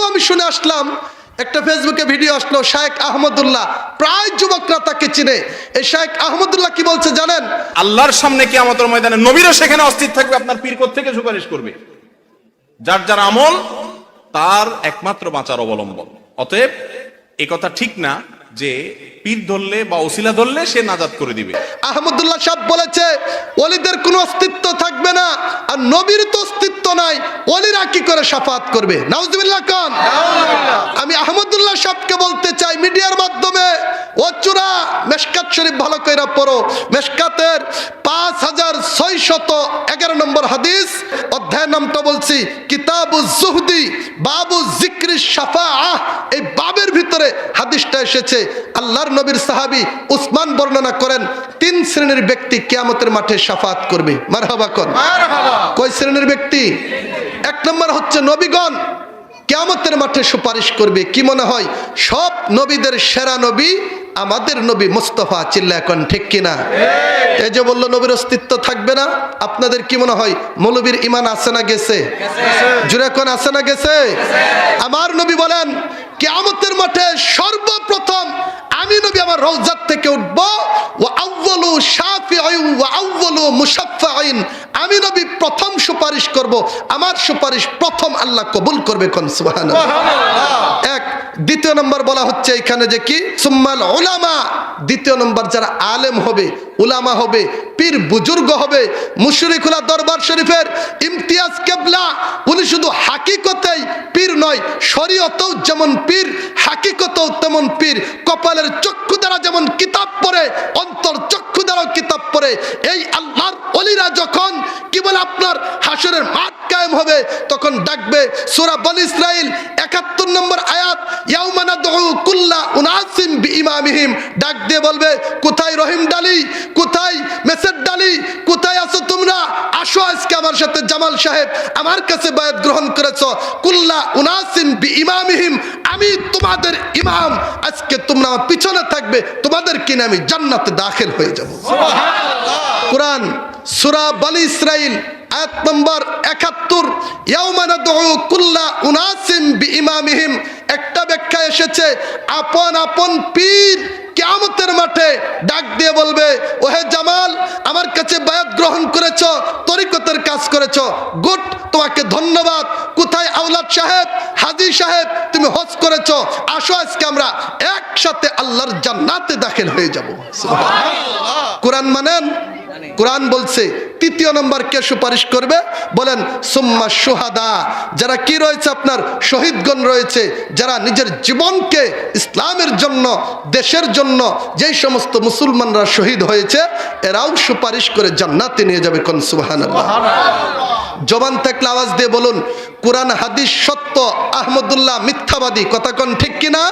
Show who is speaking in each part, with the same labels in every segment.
Speaker 1: আজকেও আমি শুনে আসলাম, একটা ফেসবুকে ভিডিও আসলো, শায়েখ আহমদুল্লাহ, প্রায় যুবকরা তাকে চিনে। এই শায়েখ আহমদুল্লাহ কি বলছে জানেন?
Speaker 2: আল্লাহর সামনে কিয়ামতের ময়দানে নবীরা সেখানে অস্থির থাকবে, আপনার পীর কোত্থেকে সুপারিশ করবে? যার যার আমল তার একমাত্র বাঁচার অবলম্বন। অতএব এই কথা ঠিক না যে পীর ধরলে বা ওসিলা ধরলে সে নাজাত করে দিবে।
Speaker 1: আহমদুল্লাহ সাহেব বলেছে ওলিদের কোনো অস্তিত্ব থাকবে না, আর নবীর তো অস্তিত্ব নাই, ওলিরা কি করে শাফাত করবে? নাউজুবিল্লাহ কান। আমি আহমদুল্লাহ সাহেবকে বলতে চাই মিডিয়ার মাধ্যমে, ও চূড়া মেশকাত শরীফ ভালো কইরা পড়ো। মেশকাতের 5611 নম্বর হাদিস, অধ্যায়ের নামটা বলছি কিতাবুজ জুহদি বাবু যিকরি শাফাআহ। এই বাবের ভিতরে হাদিসটা এসেছে। আল্লাহর নবীর সাহাবী উসমান বর্ণনা করেন 3 শ্রেণীর ব্যক্তি কিয়ামতের মাঠে শাফাত করবে। মারহাবা কোন? মারহাবা। কয় শ্রেণীর ব্যক্তি? 1 নম্বর হচ্ছে নবীগণ কিয়ামতের মাঠে সুপারিশ করবে। কি মনে হয় সব নবীদের সেরা নবী আমাদের নবী মুস্তাফা? চিল্লা এখন ঠিক কিনা? এই যে বললো নবীর অস্তিত্ব থাকবে না, আপনাদের কি মনে হয় মৌলবীর ঈমান আছে না গেছে? জুড়ে কোন আছে না গেছে? আমার নবী বলেন কিয়ামতের মাঠে সর্বপ্রথম আমি নবী আমার রওজাত থেকে উঠবো, ওয়া আউয়ালু শাফিঈন ওয়া আউয়ালু মুশাফফাঈন। আমি নবী প্রথম সুপারিশ করব, আমার সুপারিশ প্রথম আল্লাহ কবুল করবে। কোন সুবহানাল্লাহ। এক। দ্বিতীয় নম্বর বলা হচ্ছে এখানে যে কি সুম্মাল উলামা, দ্বিতীয় নম্বর যারা আলেম হবে, উলামা হবে, পীর বুজুর্গ হবে। মুশরিকুল্লাহ দরবার শরীফের ইমতিয়াজ কেবলা, উনি শুধু হাকিকতেই পীর নয়, শরীয়তেও যেমন পীর, হাকিকতেও তেমন পীর। কপালের চক্ষু দ্বারা যেমন কিতাব পড়ে, অন্তর চক্ষু দ্বারাও কিতাব পড়ে। এই আল্লাহর ওলিরা যখন কি বলে আপনার হাসরের মাঠ কায়েম হবে, তখন ডাকবে। সূরা বনী ইসরাইল 71 নম্বর আয়াত, ইয়াউমা নাদউ কুল্লা উনাসিম বিইমামিহিম, ডাক দিয়ে বলবে কোথায় রহিম ডালি, কোথায় মেসের ডালি, কোথায় আছো তোমরা? আসো আজকে আমার সাথে জামাল সাহেব, আমার কাছে বায়াত গ্রহণ করেছো। কুল্লা উনাসিম বিইমামিহিম, আমি তোমাদের ইমাম, আজকে তোমরা আমার পিছনে থাকবে, তোমাদের কিনে আমি জান্নাতে দাখিল হয়ে যাব। সুবহানাল্লাহ। কুরআন সূরা বনী ইসরাইল আয়াত নম্বর 71, ইয়াউমা নাদউ কুল্লা উনাসিম বিইমামিহিম। একটা ব্যাখ্যা এসেছে আপন আপন পীর কিয়ামতের মাঠে ডাক দিয়ে বলবে, ওহে জামাল, আমার কাছে বায়াত গ্রহণ করেছো, তরিকতের কাজ করেছো, গুড, তোমাকে ধন্যবাদ। কোথায় আওলাদ সাহেব, হাজী সাহেব, তুমি হজ করেছো, আসো আজকে আমরা একসাথে আল্লাহর জান্নাতে দাখিল হয়ে যাব। সুবহানাল্লাহ। কোরআন মানেন? কোরআন বলছে তৃতীয় নম্বর কে সুপারিশ করবে? বলেন সুম্মা শুহাদা, যারা কি রয়েছে আপনার শহীদগণ রয়েছে, যারা নিজের জীবনকে ইসলামের জন্য, দেশের জন্য যেই সমস্ত মুসলমানরা শহীদ হয়েছে, এরাও সুপারিশ করে জান্নাতে নিয়ে যাবে। কোন সুবহানাল্লাহ। জবান থাকলে আওয়াজ দিয়ে বলুন কোরআন হাদিস সত্য, আহমদুল্লাহ মিথ্যাবাদী। কথা কোন ঠিক কিনা?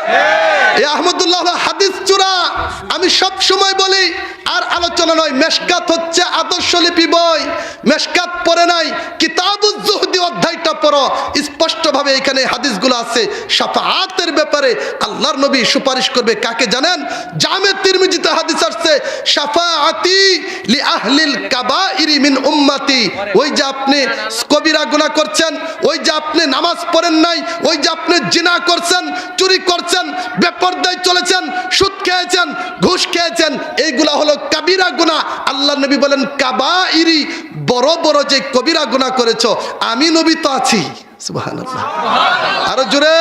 Speaker 1: এই আহমদুল্লাহ হাদিস চূড়া। আমি সব সময় বলি, আর আলোচনা নয়, মেশকাত হচ্ছে আদর্শ লিপি বই। মেশকাত পড়ে নাই, কিতাবুজ জুহদি অধ্যায়টা পড়ো, স্পষ্টভাবে এখানে হাদিসগুলো আছে। শাফাআতের ব্যাপারে আল্লাহর নবী সুপারিশ করবে কাকে জানেন? জামে তিরমিজিতে হাদিস আসছে, শাফাআতি লি আহলিল কাবাইরি মিন উম্মতি। ওই যে আপনি কবিরা গুনাহ করছেন, ওই যে আপনি নামাজ পড়েন নাই, ওই যে আপনি জিনা করছেন, চুরি করছেন, বেপরদায় চলেছেন, সুদ খেয়েছেন, ঘুষ খেয়েছেন, এইগুলা হলো কাবিরা গুনাহ। আল্লাহ নবী বলেন কাবাইরি, বড় বড় যে কবিরা গুনাহ করেছো, আমি নবী তো আছি। সুবহানাল্লাহ। আরো জোরে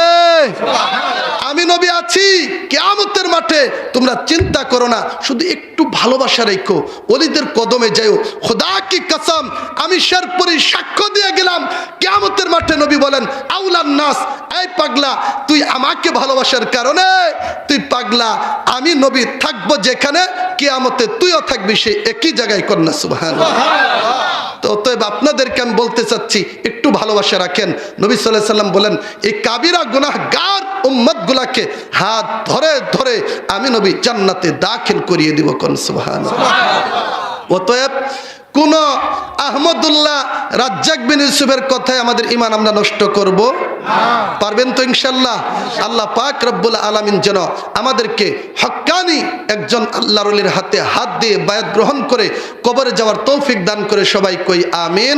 Speaker 1: আমি নবী আছি। কিয়ামতের মাঠে তোমরা চিন্তা করো না, শুধু একটু ভালোবাসা রেখো, ওলিদের কদমে যাও। খোদা কি কসম, আমি শেরপুরি সাক্ষ্য দিয়ে গেলাম, কিয়ামতের মাঠে নবী বলেন আউলান নাস, এই পাগলা, তুই আমাকে ভালোবাসার কারণে তুই পাগলা, আমি নবী থাকবো যেখানে, কিয়ামতে তুইও থাকবি সেই একই জায়গায়। কন্যা সুবহানাল্লাহ। তো অতএব আপনাদেরকে আমি বলতে চাচ্ছি একটু ভালোবাসা রাখেন। নবী সাল্লাল্লাহু আলাইহি সাল্লাম বলেন এই কাবিরা গুনাহগার উম্মত গুলাকে হাত ধরে ধরে আমি নবী জান্নাতে দাখিল করিয়ে দিব। কোন সুবহানাল্লাহ। অতএব কোন আহমদুল্লাহ রাজ্জাক বিন ইউসুফের কথায় আমাদের ঈমান আমরা নষ্ট করব পারবেন তো ইনশাআল্লাহ? আল্লাহ পাক রব্বুল আলামিন যেন আমাদেরকে হক্কানি একজন আল্লাহর ওলির হাতে হাত দিয়ে বায়াত গ্রহণ করে কবরে যাওয়ার তৌফিক দান করে। সবাই কই আমিন।